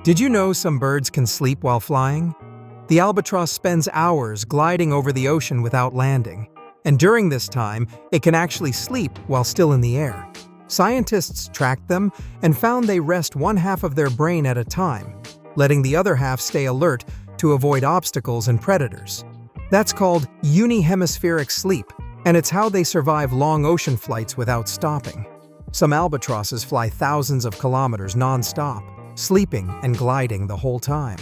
Did you know some birds can sleep while flying? The albatross spends hours gliding over the ocean without landing, and during this time, it can actually sleep while still in the air. Scientists tracked them and found they rest one half of their brain at a time, letting the other half stay alert to avoid obstacles and predators. That's called unihemispheric sleep, and it's how they survive long ocean flights without stopping. Some albatrosses fly thousands of kilometers non-stop, sleeping and gliding the whole time.